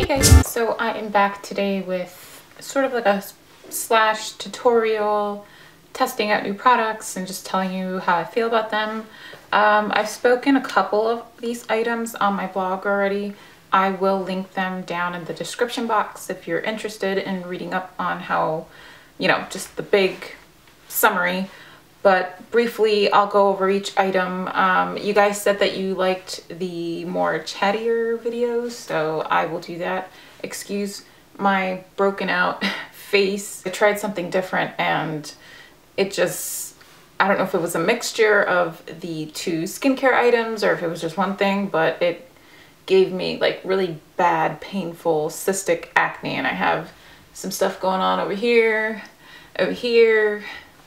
Hey guys, so I am back today with sort of like a slash tutorial, testing out new products and just telling you how I feel about them. I've spoken a couple of these items on my blog already. I will link them down in the description box if you're interested in reading up on how, you know, just the big summary. But briefly, I'll go over each item. You guys said that you liked the more chattier videos, so I will do that. Excuse my broken out face. I tried something different and it just, I don't know if it was a mixture of the two skincare items or if it was just one thing, but it gave me like really bad, painful cystic acne, and I have some stuff going on over here,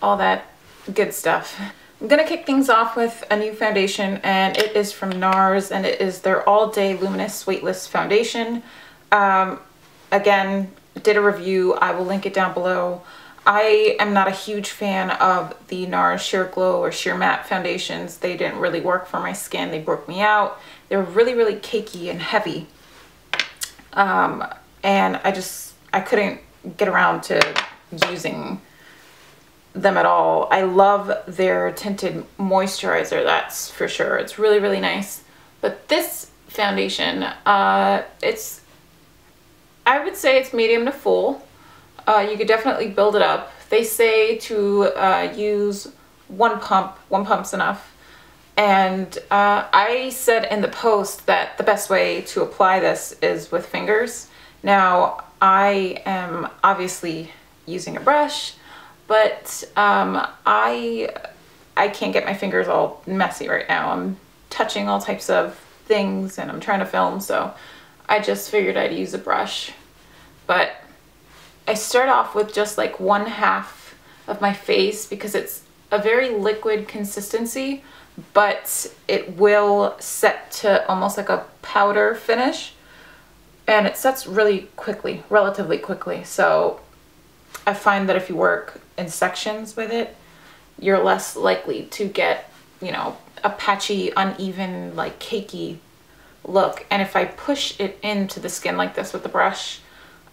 all that good stuff. I'm gonna kick things off with a new foundation, and it is from Nars, and it is their All Day Luminous Weightless Foundation. Again, did a review. I will link it down below. I am not a huge fan of the Nars Sheer Glow or Sheer Matte foundations. They didn't really work for my skin. They broke me out. They were really, really cakey and heavy. And I couldn't get around to using them at all. I love their tinted moisturizer, that's for sure. It's really, really nice. But this foundation, I would say it's medium to full. You could definitely build it up. They say to use one pump. One pump's enough. And I said in the post that the best way to apply this is with fingers. Now, I am obviously using a brush, but I can't get my fingers all messy right now. I'm touching all types of things and I'm trying to film, so I just figured I'd use a brush. But I start off with just like 1/2 of my face because it's a very liquid consistency, but it will set to almost like a powder finish, and it sets really quickly, relatively quickly. So I find that if you work in sections with it, you're less likely to get, you know, a patchy, uneven, like cakey look. And if I push it into the skin like this with the brush,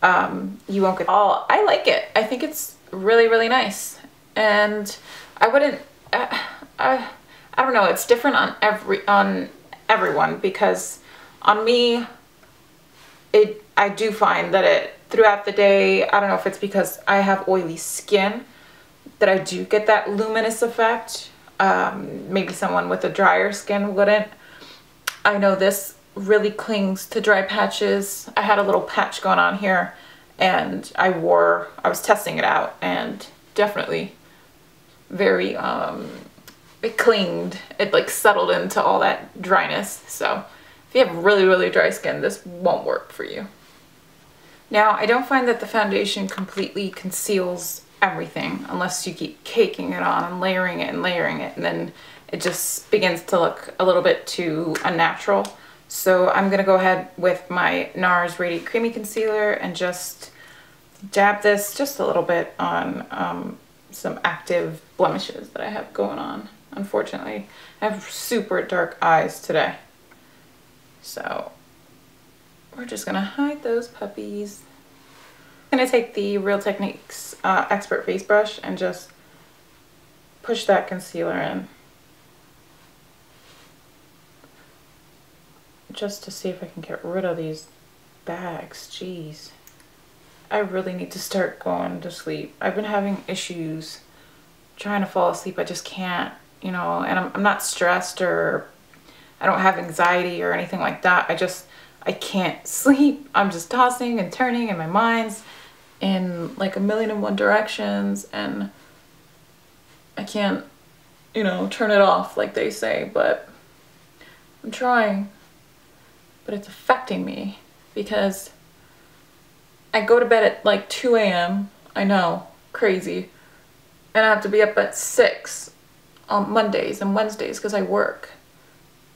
you won't get all. I like it. I think it's really, really nice. And I wouldn't, I don't know, it's different on everyone, because on me, I do find that it, throughout the day, I don't know if it's because I have oily skin, that I do get that luminous effect. Maybe someone with a drier skin wouldn't. I know this really clings to dry patches. I had a little patch going on here, and I was testing it out, and definitely very, it clinged. It like settled into all that dryness. So if you have really, really dry skin, this won't work for you. Now, I don't find that the foundation completely conceals everything unless you keep caking it on and layering it, and then it just begins to look a little bit too unnatural. So I'm gonna go ahead with my Nars Radiant Creamy Concealer and just dab this just a little bit on some active blemishes that I have going on. Unfortunately, I have super dark eyes today. So we're just gonna hide those puppies. I'm gonna take the Real Techniques Expert Face Brush and just push that concealer in, just to see if I can get rid of these bags. Jeez, I really need to start going to sleep. I've been having issues trying to fall asleep. I just can't, you know, and I'm not stressed, or I don't have anxiety or anything like that. I can't sleep. I'm just tossing and turning, and my mind's in like a million and one directions, and I can't, you know, turn it off like they say, but I'm trying. But it's affecting me because I go to bed at like 2 a.m. I know, crazy. And I have to be up at 6 on Mondays and Wednesdays because I work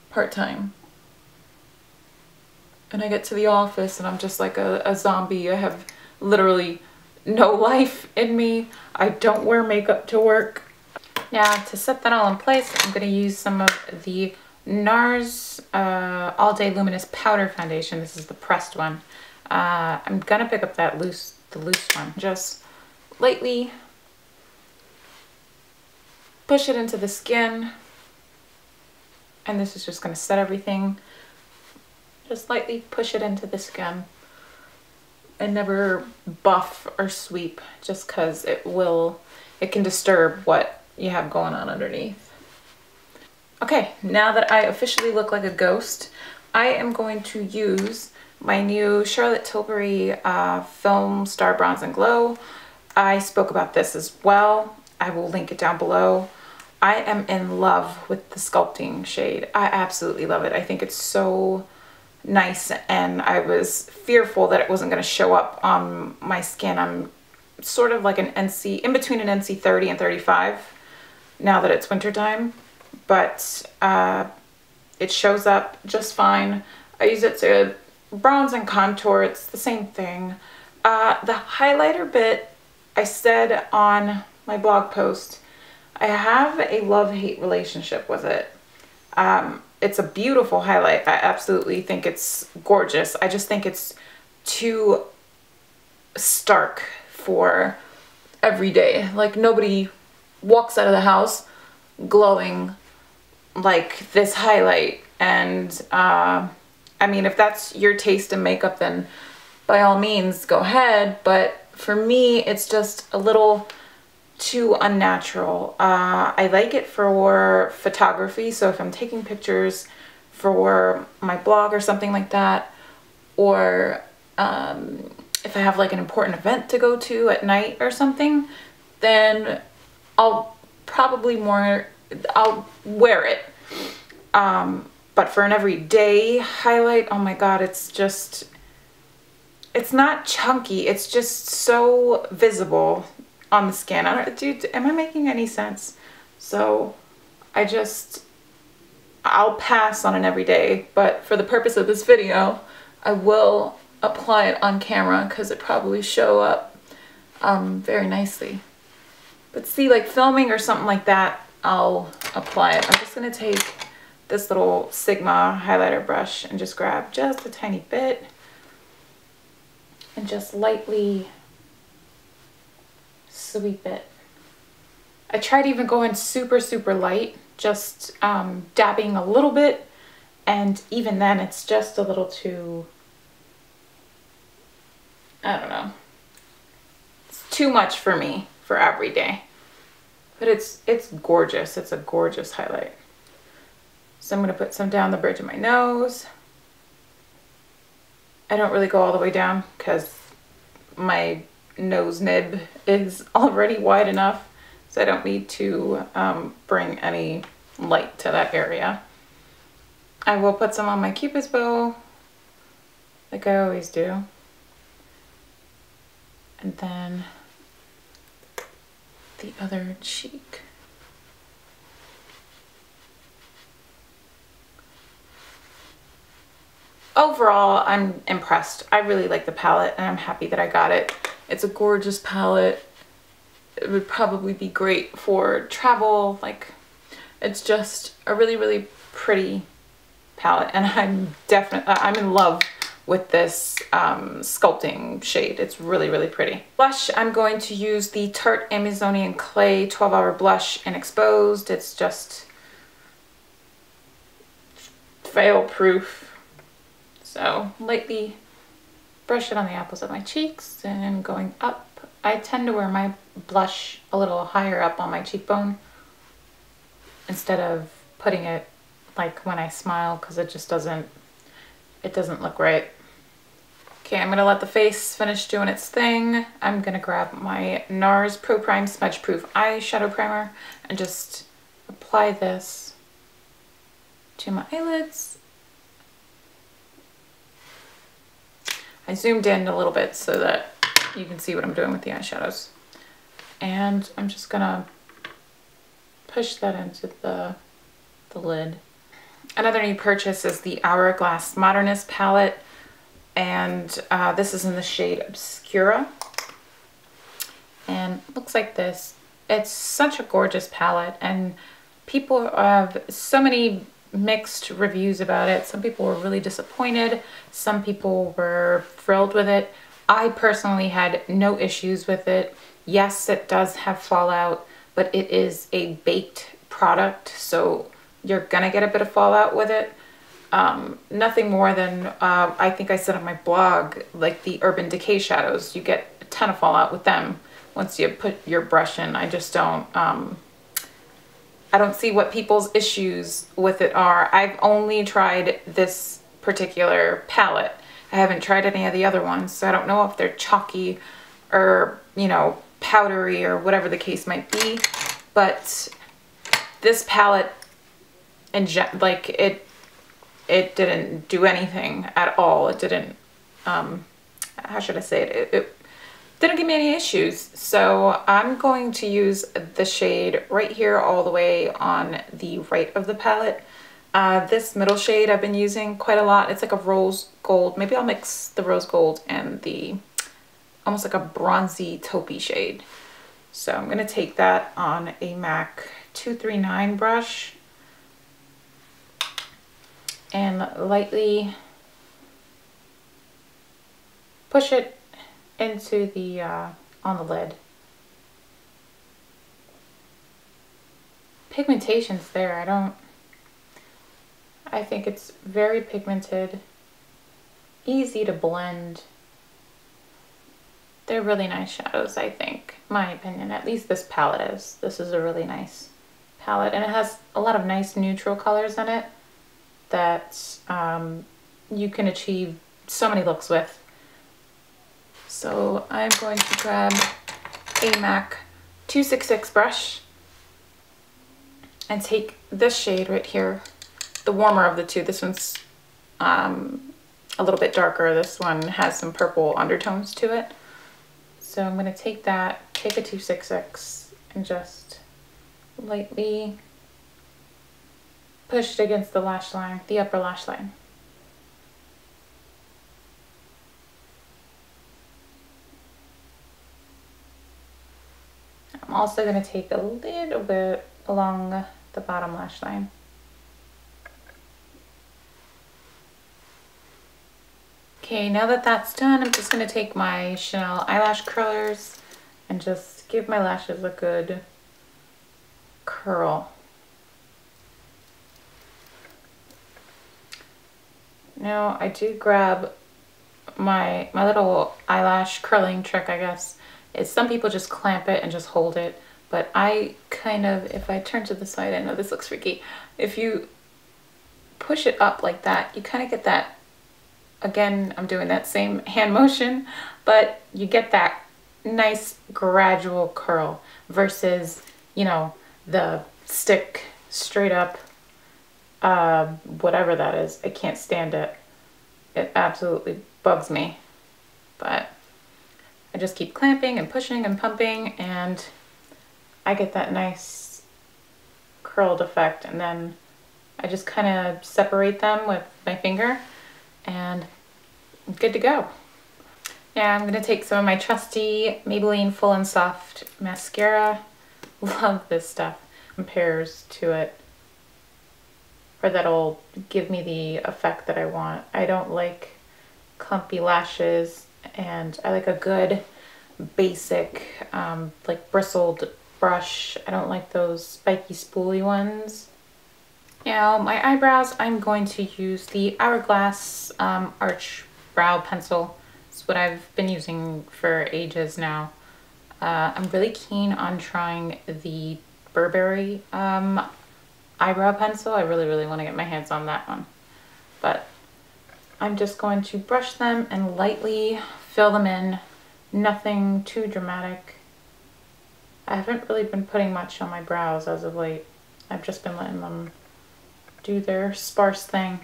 part-time. And I get to the office and I'm just like a zombie. I have literally no life in me. I don't wear makeup to work. Now, to set that all in place, I'm going to use some of the Nars All Day Luminous Powder Foundation. This is the pressed one. I'm gonna pick up that the loose one. Just lightly push it into the skin. And this is just gonna set everything. Just lightly push it into the skin. And never buff or sweep, just because it can disturb what you have going on underneath. Okay, now that I officially look like a ghost, I am going to use my new Charlotte Tilbury Filmstar Bronze and Glow. I spoke about this as well. I will link it down below. I am in love with the sculpting shade. I absolutely love it. I think it's so nice, and I was fearful that it wasn't going to show up on my skin. I'm sort of like an NC, in between an NC 30 and 35 now that it's wintertime, but it shows up just fine. I use it to bronze and contour. It's the same thing. The highlighter bit, I said on my blog post, I have a love-hate relationship with it. It's a beautiful highlight. I absolutely think it's gorgeous. I just think it's too stark for every day. Like, nobody walks out of the house glowing like this highlight. And I mean, if that's your taste in makeup, then by all means go ahead. But for me, it's just a little too unnatural. I like it for photography, so if I'm taking pictures for my blog or something like that, or if I have like an important event to go to at night or something, then I'll wear it. But for an everyday highlight, oh my god, it's not chunky, it's just so visible on the skin. Dude, am I making any sense? So I'll pass on an everyday, but for the purpose of this video, I will apply it on camera because it probably show up very nicely. But see, like filming or something like that, I'll apply it. I'm just gonna take this little Sigma highlighter brush and just grab just a tiny bit and just lightly sweep it. I tried even going super light, just dabbing a little bit, and even then it's just a little too, I don't know, it's too much for me for every day. But it's gorgeous. It's a gorgeous highlight. So I'm going to put some down the bridge of my nose. I don't really go all the way down because my nose nib is already wide enough, so I don't need to bring any light to that area. I will put some on my Cupid's bow, like I always do. And then the other cheek. Overall, I'm impressed. I really like the palette and I'm happy that I got it. It's a gorgeous palette. It would probably be great for travel. Like, it's just a really pretty palette, and I'm in love with this sculpting shade. It's really pretty. Blush, I'm going to use the Tarte Amazonian Clay 12-Hour Blush in Exposed. It's just fail-proof. So lightly brush it on the apples of my cheeks and going up. I tend to wear my blush a little higher up on my cheekbone instead of putting it like when I smile, because it just doesn't look right. Okay, I'm gonna let the face finish doing its thing. I'm gonna grab my Nars Pro Prime Smudge Proof Eyeshadow Primer and just apply this to my eyelids. I zoomed in a little bit so that you can see what I'm doing with the eyeshadows. And I'm just gonna push that into the lid. Another new purchase is the Hourglass Modernist palette, and this is in the shade Obscura, and it looks like this. It's such a gorgeous palette, and people have so many mixed reviews about it. Some people were really disappointed. Some people were thrilled with it. I personally had no issues with it. Yes, it does have fallout, but it is a baked product, so you're gonna get a bit of fallout with it. Nothing more than, I think I said on my blog, like the Urban Decay shadows, you get a ton of fallout with them once you put your brush in. I just don't, I don't see what people's issues with it are. I've only tried this particular palette. I haven't tried any of the other ones, so I don't know if they're chalky or, you know, powdery or whatever the case might be. But this palette, like, it didn't do anything at all. It didn't, how should I say it? It didn't give me any issues. So I'm going to use the shade right here all the way on the right of the palette. This middle shade I've been using quite a lot. It's like a rose gold. Maybe I'll mix the rose gold and the almost like a bronzy taupey shade. So I'm going to take that on a MAC 239 brush and lightly push it into the on the lid. Pigmentation's there. I think it's very pigmented, easy to blend. They're really nice shadows, I think, my opinion. At least this palette is. This is a really nice palette, and it has a lot of nice neutral colors in it that you can achieve so many looks with. So I'm going to grab a MAC 266 brush and take this shade right here, the warmer of the two. This one's a little bit darker. This one has some purple undertones to it. So I'm going to take that, take a 266, and just lightly push it against the lash line, the upper lash line. I'm also going to take a little bit along the bottom lash line. Okay, now that that's done, I'm just going to take my Chanel eyelash curlers and just give my lashes a good curl. Now I do grab my little eyelash curling trick, I guess. Is some people just clamp it and just hold it, but I kind of, if I turn to the side, I know this looks freaky. If you push it up like that, you kind of get that. Again, I'm doing that same hand motion, but you get that nice gradual curl versus, you know, the stick straight up, whatever that is. I can't stand it. It absolutely bugs me. But I just keep clamping and pushing and pumping, and I get that nice curled effect. And then I just kind of separate them with my finger, and I'm good to go. Now I'm going to take some of my trusty Maybelline Full and Soft mascara. Love this stuff. Compares to it, or that'll give me the effect that I want. I don't like clumpy lashes, and I like a good basic like bristled brush. I don't like those spiky spoolie ones. Now my eyebrows, I'm going to use the Hourglass Arch Brow Pencil. It's what I've been using for ages now. I'm really keen on trying the Burberry eyebrow pencil. I really want to get my hands on that one. But I'm just going to brush them and lightly fill them in. Nothing too dramatic. I haven't really been putting much on my brows as of late. I've just been letting them do their sparse thing.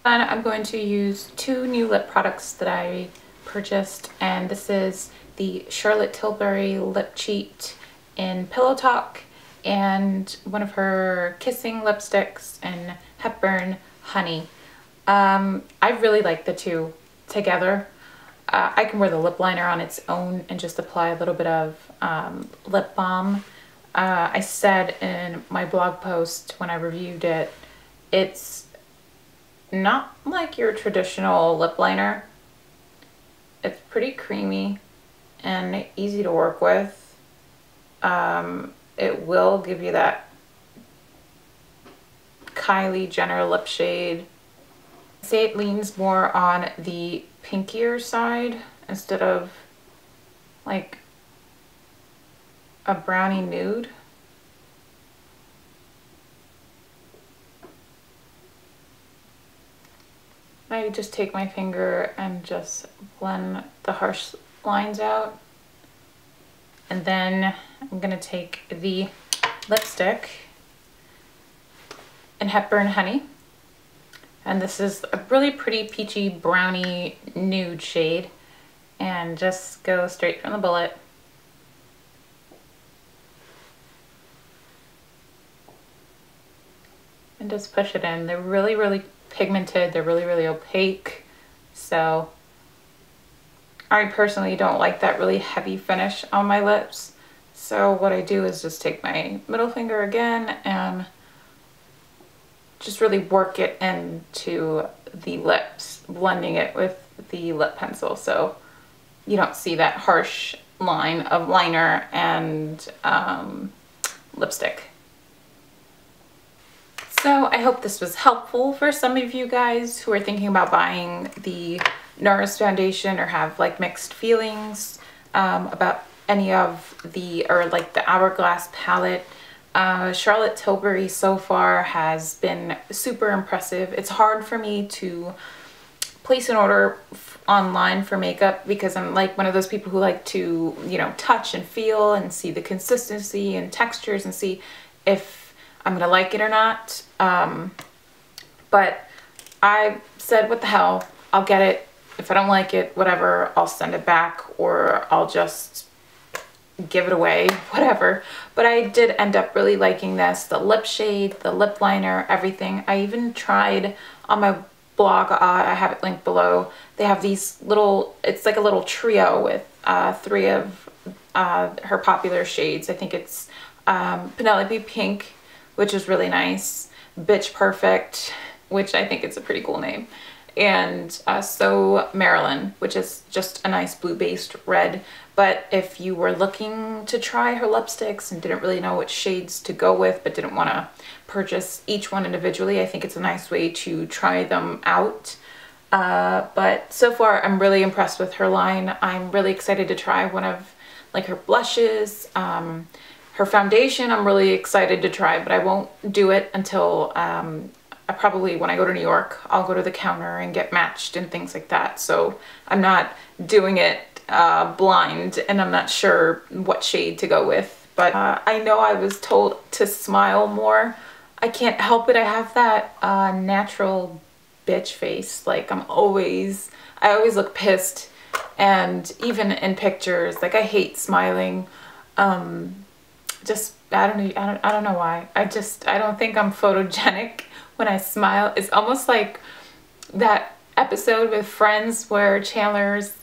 Then I'm going to use two new lip products that I purchased, and this is the Charlotte Tilbury Lip Cheat in Pillow Talk and one of her kissing lipsticks in Hepburn Honey. I really like the two together. I can wear the lip liner on its own and just apply a little bit of lip balm. I said in my blog post when I reviewed it, it's not like your traditional lip liner. It's pretty creamy and easy to work with. It will give you that Kylie Jenner lip shade. I'd say it leans more on the pinkier side instead of like a brownie nude. I just take my finger and just blend the harsh lines out. And then I'm gonna take the lipstick in Hepburn Honey. And this is a really pretty peachy brownie nude shade. And just go straight from the bullet. And just push it in. They're really, really pigmented. They're really, really opaque. So I personally don't like that really heavy finish on my lips. So what I do is just take my middle finger again and just really work it into the lips, blending it with the lip pencil so you don't see that harsh line of liner and lipstick. So I hope this was helpful for some of you guys who are thinking about buying the Nars foundation or have like mixed feelings about any of the, or like the Hourglass palette. Charlotte Tilbury so far has been super impressive. It's hard for me to place an order online for makeup because I'm like one of those people who like to, you know, touch and feel and see the consistency and textures and see if I'm gonna like it or not. But I said, what the hell, I'll get it. If I don't like it, whatever, I'll send it back or I'll just give it away, whatever. But I did end up really liking this, the lip shade, the lip liner, everything. I even tried on my blog, I have it linked below. They have these little, it's like a little trio with 3 of her popular shades. I think it's Penelope Pink, which is really nice, Bitch Perfect, which I think it's a pretty cool name, and So Marilyn, which is just a nice blue-based red. But if you were looking to try her lipsticks and didn't really know which shades to go with, but didn't want to purchase each one individually, I think it's a nice way to try them out. But so far, I'm really impressed with her line. I'm really excited to try one of like her blushes. Her foundation, I'm really excited to try, but I won't do it until I probably, when I go to New York, I'll go to the counter and get matched and things like that. So I'm not doing it blind and I'm not sure what shade to go with. But I know I was told to smile more. I can't help it. I have that natural bitch face. Like I always look pissed, and even in pictures, like I hate smiling. Just I don't know why. I don't think I'm photogenic when I smile. It's almost like that episode with Friends where Chandler's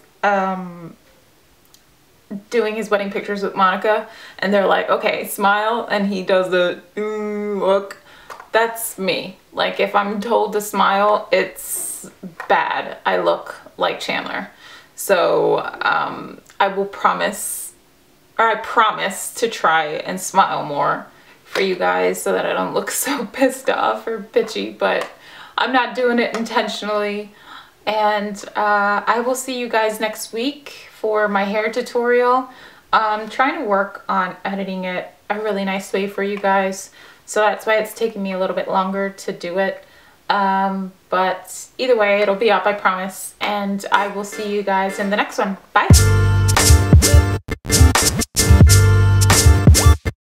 doing his wedding pictures with Monica and they're like, okay, smile, and he does the look. That's me. Like if I'm told to smile, it's bad. I look like Chandler. So I will promise, or I promise to try and smile more for you guys so that I don't look so pissed off or bitchy, but I'm not doing it intentionally. And I will see you guys next week for my hair tutorial. I'm trying to work on editing it a really nice way for you guys, so that's why it's taking me a little bit longer to do it. But either way, it'll be up, I promise, and I will see you guys in the next one. Bye!